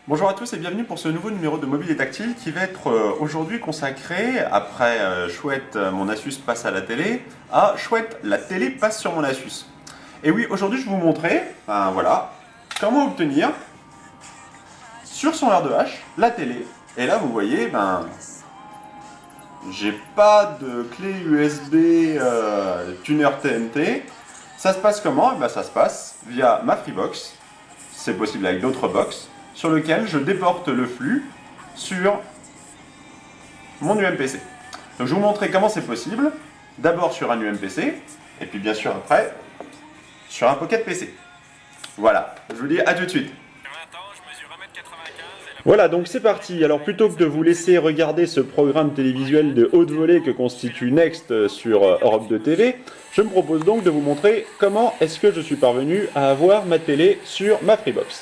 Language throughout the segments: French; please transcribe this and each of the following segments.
Bonjour à tous et bienvenue pour ce nouveau numéro de Mobile et Tactile qui va être aujourd'hui consacré, après chouette mon Asus passe à la télé, à chouette la télé passe sur mon Asus. Et oui, aujourd'hui je vais vous montrer, voilà, comment obtenir sur son R2H la télé. Et là vous voyez, j'ai pas de clé USB tuner TNT. Ça se passe comment? Ça se passe via ma Freebox, c'est possible avec d'autres box, sur lequel je déporte le flux sur mon UMPC. Donc je vais vous montrer comment c'est possible, d'abord sur un UMPC, et puis bien sûr après, sur un Pocket PC. Voilà, je vous dis à tout de suite. Voilà, donc c'est parti. Alors plutôt que de vous laisser regarder ce programme télévisuel de haute volée que constitue Next sur Europe 2 TV, je me propose donc de vous montrer comment est-ce que je suis parvenu à avoir ma télé sur ma Freebox.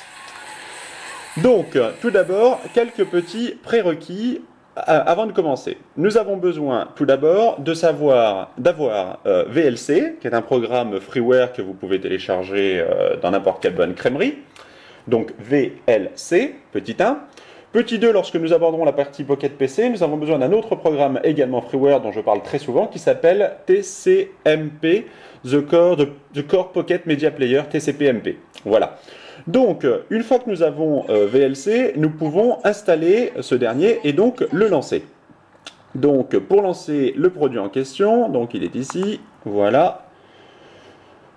Donc, tout d'abord, quelques petits prérequis avant de commencer. Nous avons besoin, tout d'abord, d'avoir VLC, qui est un programme freeware que vous pouvez télécharger dans n'importe quelle bonne crèmerie. Donc, VLC, petit 1. Petit 2, lorsque nous aborderons la partie Pocket PC, nous avons besoin d'un autre programme également freeware dont je parle très souvent, qui s'appelle TCMP, The Core Pocket Media Player, TCP/MP. Voilà. Donc, une fois que nous avons VLC, nous pouvons installer ce dernier et donc le lancer. Donc, pour lancer le produit en question, donc il est ici, voilà,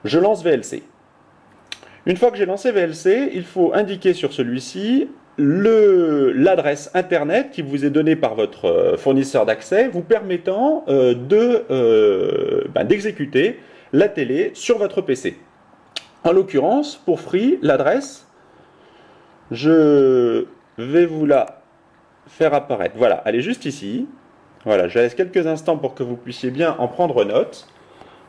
je lance VLC. Une fois que j'ai lancé VLC, il faut indiquer sur celui-ci l'adresse internet qui vous est donnée par votre fournisseur d'accès, vous permettant d'exécuter la télé sur votre PC. En l'occurrence, pour Free, l'adresse, je vais vous la faire apparaître. Voilà, elle est juste ici. Voilà, je laisse quelques instants pour que vous puissiez bien en prendre note.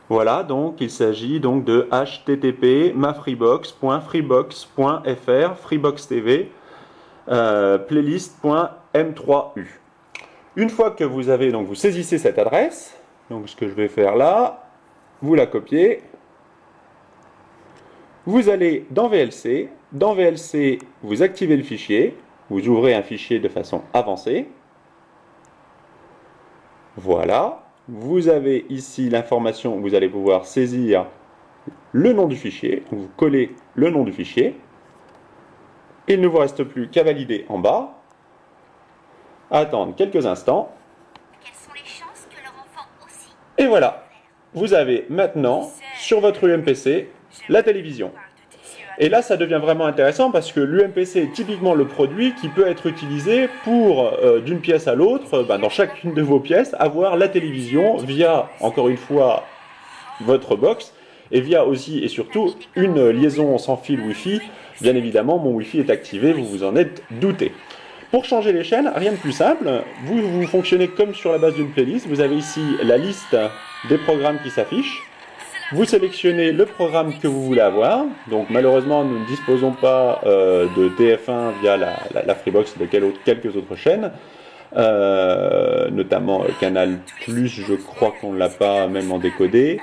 Voilà, donc il s'agit donc de http mafreebox.freebox.fr freeboxtv playlist.m3u. Une fois que vous avez, donc vous saisissez cette adresse, donc ce que je vais faire là, vous la copiez. Vous allez dans VLC, vous activez le fichier, vous ouvrez un fichier de façon avancée. Voilà, vous avez ici l'information, vous allez pouvoir saisir le nom du fichier, vous collez le nom du fichier. Il ne vous reste plus qu'à valider en bas, attendre quelques instants. Quelles sont les chances que leur enfant aussi? Et voilà, vous avez maintenant sur votre UMPC la télévision. Et là, ça devient vraiment intéressant parce que l'UMPC est typiquement le produit qui peut être utilisé pour, d'une pièce à l'autre, dans chacune de vos pièces, avoir la télévision via, encore une fois, votre box, et via aussi et surtout une liaison sans fil Wi-Fi. Bien évidemment, mon Wi-Fi est activé, vous vous en êtes douté. Pour changer les chaînes, rien de plus simple, vous fonctionnez comme sur la base d'une playlist, vous avez ici la liste des programmes qui s'affichent. Vous sélectionnez le programme que vous voulez avoir. Donc malheureusement, nous ne disposons pas de TF1 via la Freebox de quelques autres chaînes, notamment Canal+, je crois qu'on ne l'a pas même en décodé.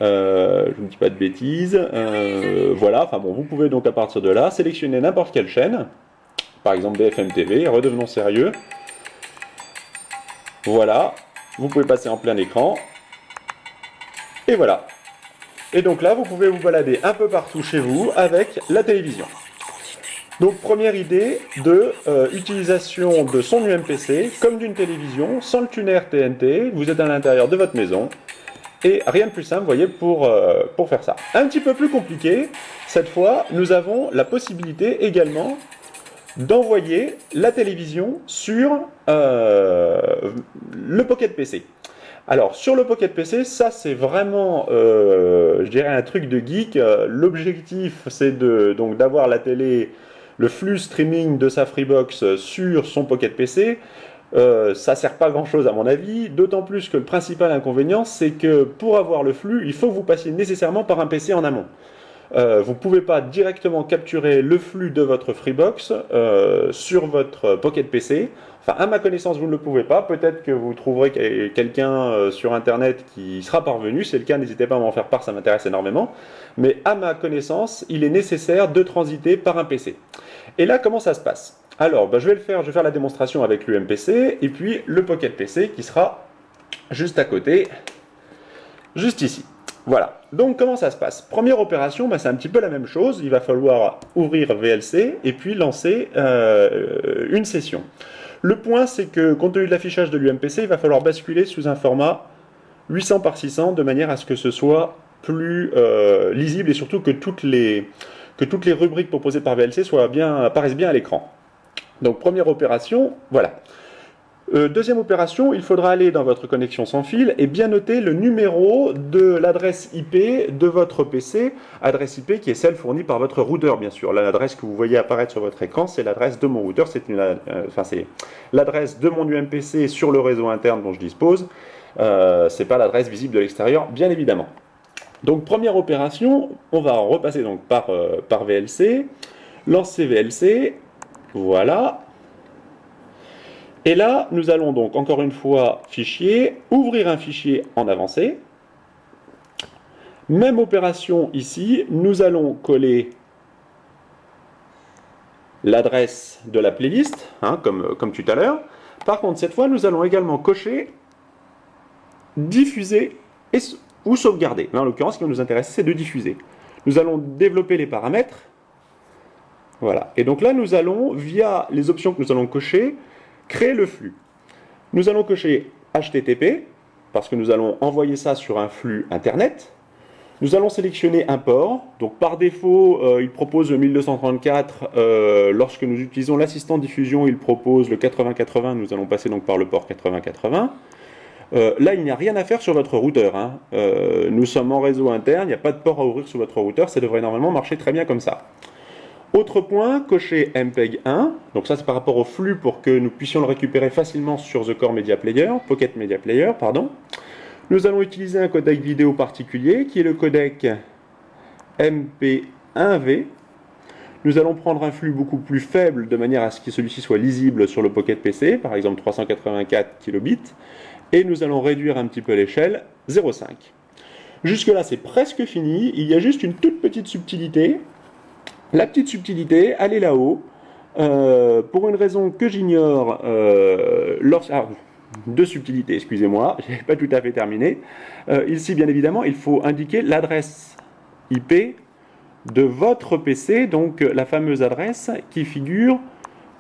Je ne dis pas de bêtises. Voilà, enfin bon, vous pouvez donc à partir de là sélectionner n'importe quelle chaîne, par exemple BFM TV, redevenons sérieux. Voilà, vous pouvez passer en plein écran. Et voilà. Et donc là, vous pouvez vous balader un peu partout chez vous avec la télévision. Donc première idée de utilisation de son UMPC comme d'une télévision, sans le tuner TNT, vous êtes à l'intérieur de votre maison, et rien de plus simple, vous voyez, pour faire ça. Un petit peu plus compliqué, cette fois, nous avons la possibilité également d'envoyer la télévision sur le Pocket PC. Alors, sur le Pocket PC, ça c'est vraiment, je dirais, un truc de geek. L'objectif, c'est donc d'avoir la télé, le flux streaming de sa Freebox sur son Pocket PC. Ça sert pas à grand chose à mon avis, d'autant plus que le principal inconvénient, c'est que pour avoir le flux, il faut que vous passiez nécessairement par un PC en amont. Vous ne pouvez pas directement capturer le flux de votre Freebox sur votre Pocket PC. Enfin, à ma connaissance, vous ne le pouvez pas. Peut-être que vous trouverez quelqu'un sur Internet qui sera parvenu. Si c'est le cas, n'hésitez pas à m'en faire part, ça m'intéresse énormément. Mais à ma connaissance, il est nécessaire de transiter par un PC. Et là, comment ça se passe? Alors, je vais faire la démonstration avec l'UMPC et puis le Pocket PC qui sera juste à côté, juste ici. Voilà, donc comment ça se passe? Première opération, c'est un petit peu la même chose, il va falloir ouvrir VLC et puis lancer une session. Le point, c'est que compte tenu de l'affichage de l'UMPC, il va falloir basculer sous un format 800 par 600 de manière à ce que ce soit plus lisible et surtout que toutes les rubriques proposées par VLC apparaissent bien à l'écran. Donc première opération, voilà. Deuxième opération, il faudra aller dans votre connexion sans fil et bien noter le numéro de l'adresse IP de votre PC, adresse IP qui est celle fournie par votre routeur bien sûr. L'adresse que vous voyez apparaître sur votre écran, c'est l'adresse de mon routeur, c'est l'adresse de mon UMPC sur le réseau interne dont je dispose, c'est pas l'adresse visible de l'extérieur bien évidemment. Donc première opération, on va repasser donc par VLC, lancer VLC, voilà. Et là, nous allons donc, encore une fois, fichier, ouvrir un fichier en avancé. Même opération ici, nous allons coller l'adresse de la playlist, comme tout à l'heure. Par contre, cette fois, nous allons également cocher diffuser ou sauvegarder. En l'occurrence, ce qui va nous intéresser, c'est de diffuser. Nous allons développer les paramètres. Voilà. Et donc là, nous allons, via les options que nous allons cocher, créer le flux. Nous allons cocher HTTP, parce que nous allons envoyer ça sur un flux Internet. Nous allons sélectionner un port. Donc par défaut, il propose le 1234. Lorsque nous utilisons l'assistant diffusion, il propose le 8080. Nous allons passer donc par le port 8080. Là, il n'y a rien à faire sur votre routeur. Nous sommes en réseau interne, il n'y a pas de port à ouvrir sur votre routeur. Ça devrait normalement marcher très bien comme ça. Autre point, cocher MPEG 1, donc ça c'est par rapport au flux pour que nous puissions le récupérer facilement sur The Core Media Player, Pocket Media Player, pardon. Nous allons utiliser un codec vidéo particulier qui est le codec MP1V. Nous allons prendre un flux beaucoup plus faible de manière à ce que celui-ci soit lisible sur le Pocket PC, par exemple 384 kilobits, et nous allons réduire un petit peu l'échelle, 0,5. Jusque là c'est presque fini, il y a juste une toute petite subtilité. La petite subtilité, elle est là-haut, pour une raison que j'ignore, deux subtilités, excusez-moi, je n'ai pas tout à fait terminé. Ici, bien évidemment, il faut indiquer l'adresse IP de votre PC, donc la fameuse adresse qui figure,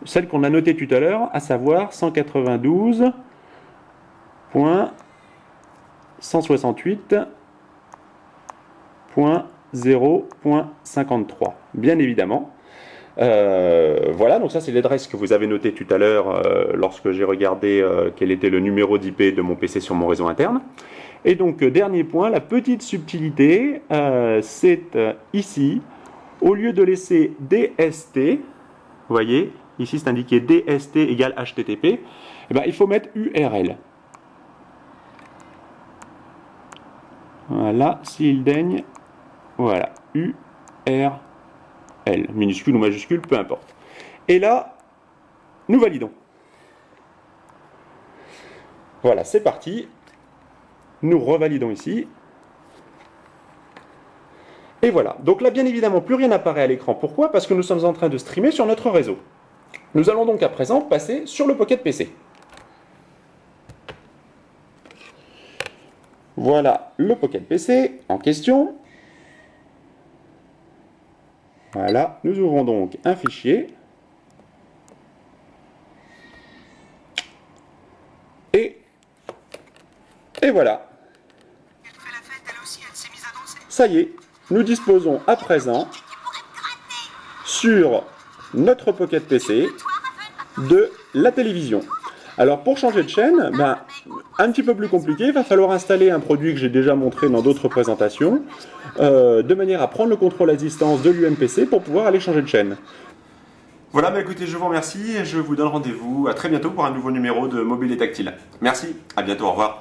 celle qu'on a notée tout à l'heure, à savoir 192.168.0.53, bien évidemment. Voilà, donc ça c'est l'adresse que vous avez notée tout à l'heure lorsque j'ai regardé quel était le numéro d'IP de mon PC sur mon réseau interne. Et donc dernier point, la petite subtilité, c'est ici, au lieu de laisser DST, vous voyez, ici c'est indiqué DST égale HTTP, il faut mettre URL. Voilà, s'il daigne, voilà, URL, minuscule ou majuscule, peu importe. Et là, nous validons. Voilà, c'est parti. Nous revalidons ici. Et voilà. Donc là, bien évidemment, plus rien n'apparaît à l'écran. Pourquoi? Parce que nous sommes en train de streamer sur notre réseau. Nous allons donc à présent passer sur le Pocket PC. Voilà le Pocket PC en question. Voilà, nous ouvrons donc un fichier. Et voilà. Ça y est, nous disposons à présent sur notre Pocket PC de la télévision. Alors pour changer de chaîne, un petit peu plus compliqué, il va falloir installer un produit que j'ai déjà montré dans d'autres présentations, de manière à prendre le contrôle à distance de l'UMPC pour pouvoir aller changer de chaîne. Voilà, écoutez, je vous remercie et je vous donne rendez-vous à très bientôt pour un nouveau numéro de Mobile et Tactile. Merci, à bientôt, au revoir.